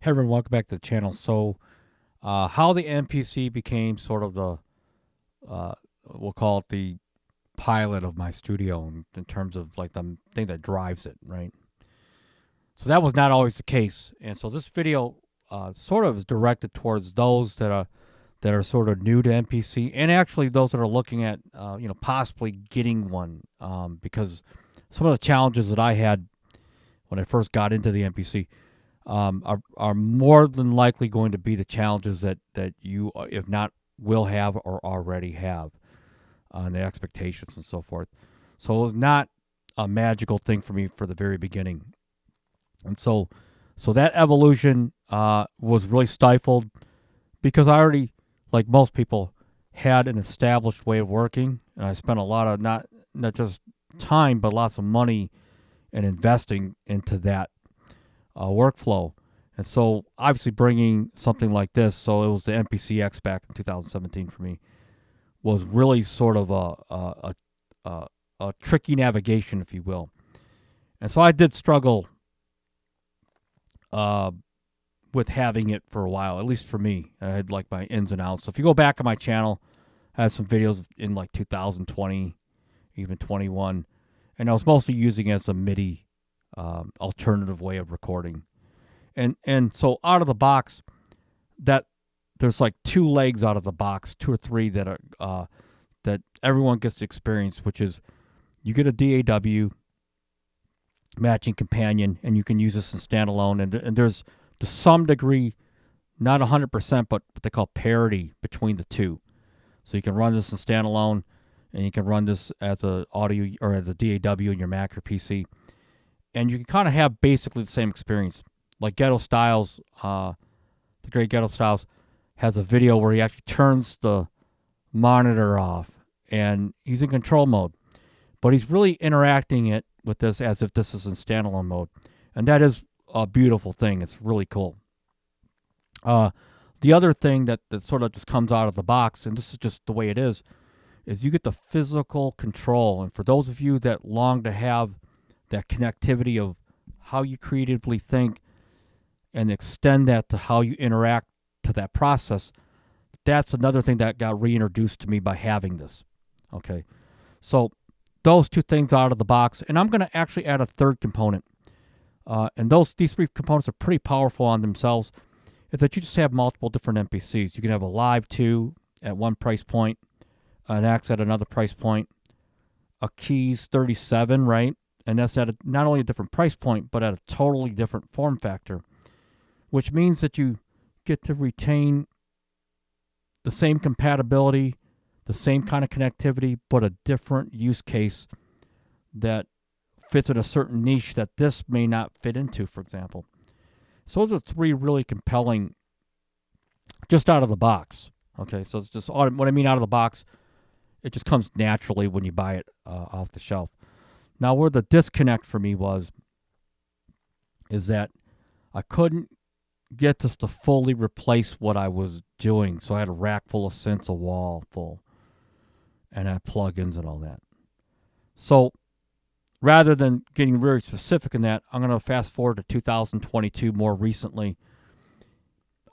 Hey everyone, welcome back to the channel. So, how the MPC became sort of the, we'll call it the pilot of my studio in terms of like the thing that drives it, right? So that was not always the case, and so this video sort of is directed towards those that are sort of new to MPC, and actually those that are looking at, possibly getting one, because some of the challenges that I had when I first got into the MPC. Are more than likely going to be the challenges that you, if not, will have or already have, and the expectations and so forth. So it was not a magical thing for me for the very beginning, and so that evolution was really stifled because I already, like most people, had an established way of working, and I spent a lot of not just time but lots of money and investing into that workflow. And so obviously bringing something like this, so it was the MPCX back in 2017 for me, was really sort of a tricky navigation, if you will. And so I did struggle with having it for a while, at least for me. I had like my ins and outs. So if you go back on my channel, I have some videos in like 2020, even 21, and I was mostly using it as a MIDI alternative way of recording. And so out of the box, that there's like two legs out of the box, two or three that are that everyone gets to experience, which is you get a DAW matching companion, and you can use this in standalone. And there's to some degree, not 100%, but what they call parity between the two. So you can run this in standalone, and you can run this as a audio or as a DAW in your Mac or PC. And you can kind of have basically the same experience. Like Ghetto Styles, the great Ghetto Styles, has a video where he actually turns the monitor off, and he's in control mode. But he's really interacting it with this as if this is in standalone mode. And that is a beautiful thing. It's really cool. The other thing that sort of just comes out of the box, and this is just the way it is you get the physical control. And for those of you that long to have that connectivity of how you creatively think and extend that to how you interact to that process, that's another thing that got reintroduced to me by having this. Okay, so those two things out of the box, and I'm going to actually add a third component. And these three components are pretty powerful on themselves. Is that you just have multiple different MPCs. You can have a Live 2 at one price point, an X at another price point, a Keys 37, right? And that's at not only a different price point, but at a totally different form factor, which means that you get to retain the same compatibility, the same kind of connectivity, but a different use case that fits in a certain niche that this may not fit into, for example. So those are three really compelling just out of the box. Okay, so it's just what I mean out of the box, it just comes naturally when you buy it off the shelf. Now, where the disconnect for me is that I couldn't get this to fully replace what I was doing. So I had a rack full of synths, a wall full, and I had plugins and all that. So rather than getting very specific in that, I'm going to fast forward to 2022 more recently.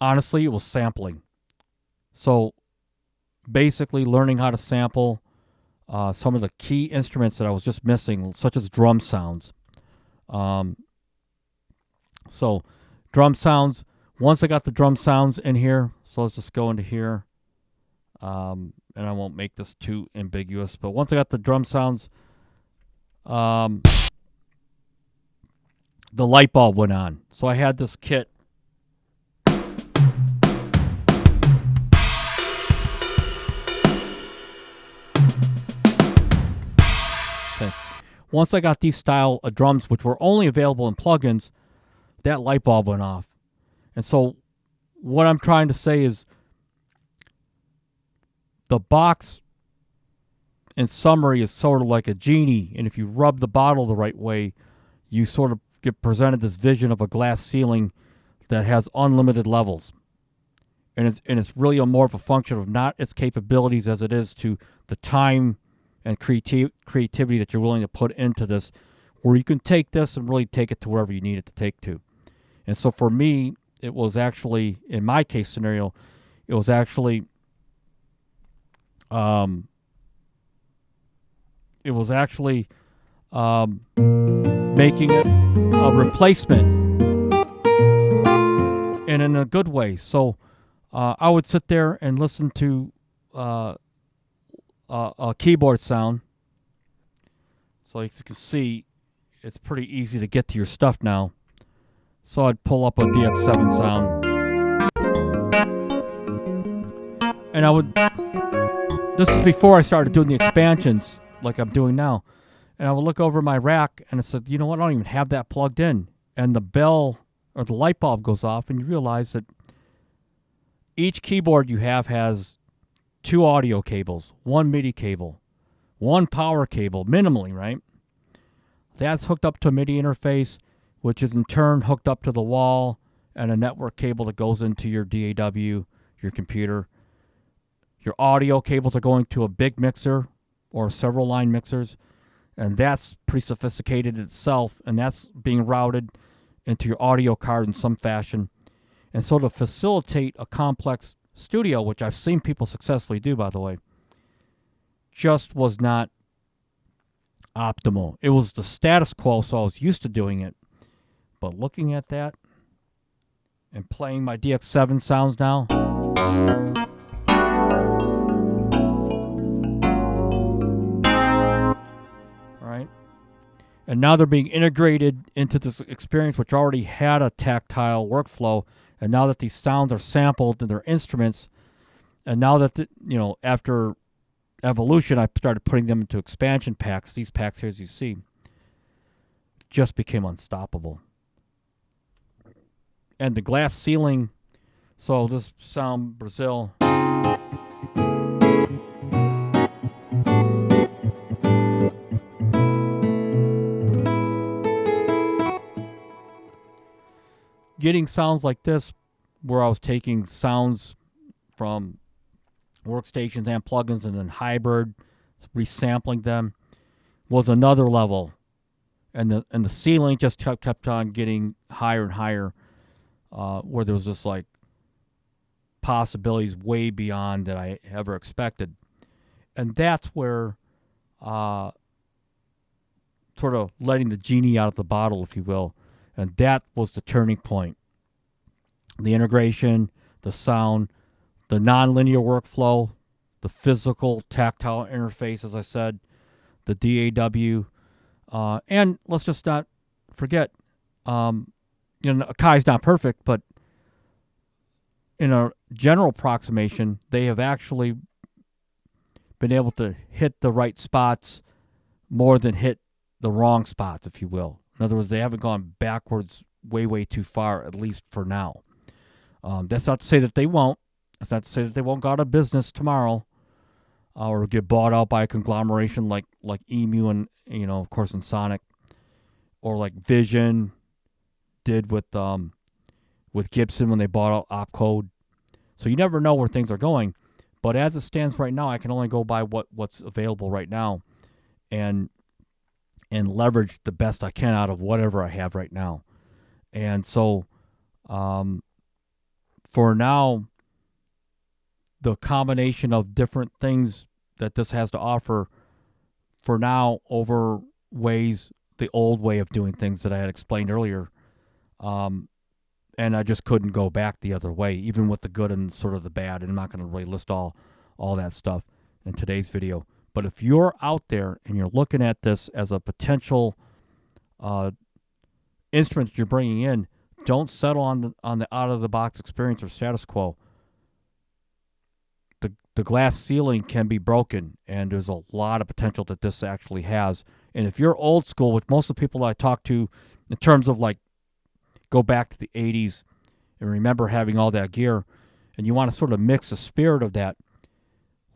Honestly, it was sampling. So basically learning how to sample some of the key instruments that I was just missing, such as drum sounds. So drum sounds, once I got the drum sounds in here, so let's just go into here. And I won't make this too ambiguous, but once I got the drum sounds, the light bulb went on. So I had this kit. Once I got these style of drums, which were only available in plugins, that light bulb went off. And so what I'm trying to say is the box, in summary, is sort of like a genie. And if you rub the bottle the right way, you sort of get presented this vision of a glass ceiling that has unlimited levels. And it's really more of a function of not its capabilities as it is to the time and creativity that you're willing to put into this, where you can take this and really take it to wherever you need it to take to. And so for me, it was actually, in my case scenario, it was actually um, making it a replacement, and in a good way. So I would sit there and listen to a keyboard sound. So as you can see, it's pretty easy to get to your stuff now. So I'd pull up a DX7 sound, and I would. This is before I started doing the expansions like I'm doing now. And I would look over my rack, and I said, you know what, I don't even have that plugged in. And the bell or the light bulb goes off, and you realize that each keyboard you have has 2 audio cables, 1 MIDI cable, 1 power cable, minimally, right? That's hooked up to a MIDI interface, which is in turn hooked up to the wall, and a network cable that goes into your DAW, your computer. Your audio cables are going to a big mixer or several line mixers, and that's pretty sophisticated itself, and that's being routed into your audio card in some fashion. And so to facilitate a complex studio, which I've seen people successfully do, by the way, just was not optimal. It was the status quo, so I was used to doing it. But looking at that and playing my DX7 sounds now, right? And now they're being integrated into this experience, which already had a tactile workflow. And now that these sounds are sampled in their instruments, and now that, after evolution, I started putting them into expansion packs. These packs here, as you see, just became unstoppable. And the glass ceiling, so this sound, Brazil. Getting sounds like this, where I was taking sounds from workstations and plugins and then hybrid, resampling them, was another level. And the ceiling just kept on getting higher and higher, where there was just like possibilities way beyond that I ever expected. And that's where sort of letting the genie out of the bottle, if you will. And that was the turning point. The integration, the sound, the nonlinear workflow, the physical tactile interface, as I said, the DAW, and let's just not forget, Akai's not perfect, but in a general approximation, they have actually been able to hit the right spots more than hit the wrong spots, if you will. In other words, they haven't gone backwards way, way too far, at least for now. That's not to say that they won't. That's not to say that they won't go out of business tomorrow, or get bought out by a conglomeration like Emu and, of course, and Sonic, or like Vision did with Gibson when they bought out Opcode. So you never know where things are going. But as it stands right now, I can only go by what's available right now, and leverage the best I can out of whatever I have right now. And so, for now, the combination of different things that this has to offer, for now, overweighs the old way of doing things that I had explained earlier. And I just couldn't go back the other way, even with the good and sort of the bad. And I'm not going to really list all that stuff in today's video. But if you're out there and you're looking at this as a potential instrument that you're bringing in, don't settle on the out-of-the-box experience or status quo. The glass ceiling can be broken, and there's a lot of potential that this actually has. And if you're old school, which most of the people I talk to, in terms of like go back to the 80s and remember having all that gear, and you want to sort of mix the spirit of that,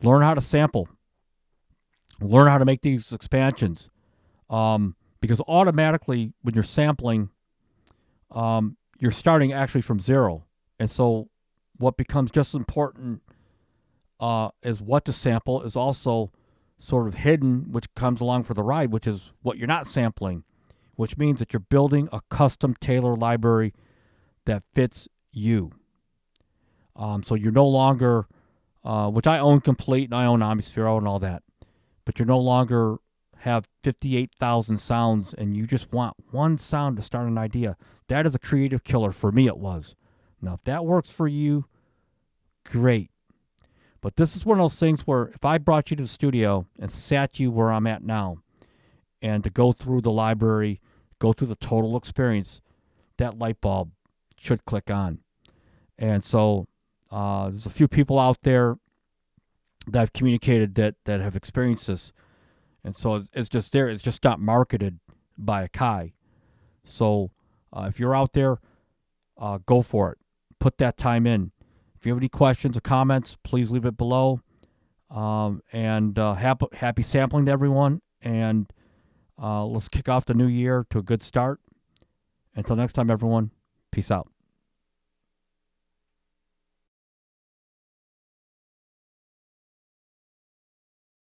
learn how to sample. Learn how to make these expansions, because automatically when you're sampling, you're starting actually from zero. And so what becomes just as important as what to sample is also sort of hidden, which comes along for the ride, which is what you're not sampling, which means that you're building a custom Taylor library that fits you. So you're no longer, which I own Complete and I own Omnisphere and all that, but you're no longer have 58,000 sounds and you just want one sound to start an idea. That is a creative killer. For me, it was. Now, if that works for you, great. But this is one of those things where if I brought you to the studio and sat you where I'm at now and to go through the library, go through the total experience, that light bulb should click on. And so there's a few people out there that I've communicated that have experienced this. And so it's just there. It's just not marketed by Akai. So if you're out there, go for it. Put that time in. If you have any questions or comments, please leave it below. Happy sampling to everyone. And let's kick off the new year to a good start. Until next time, everyone, peace out.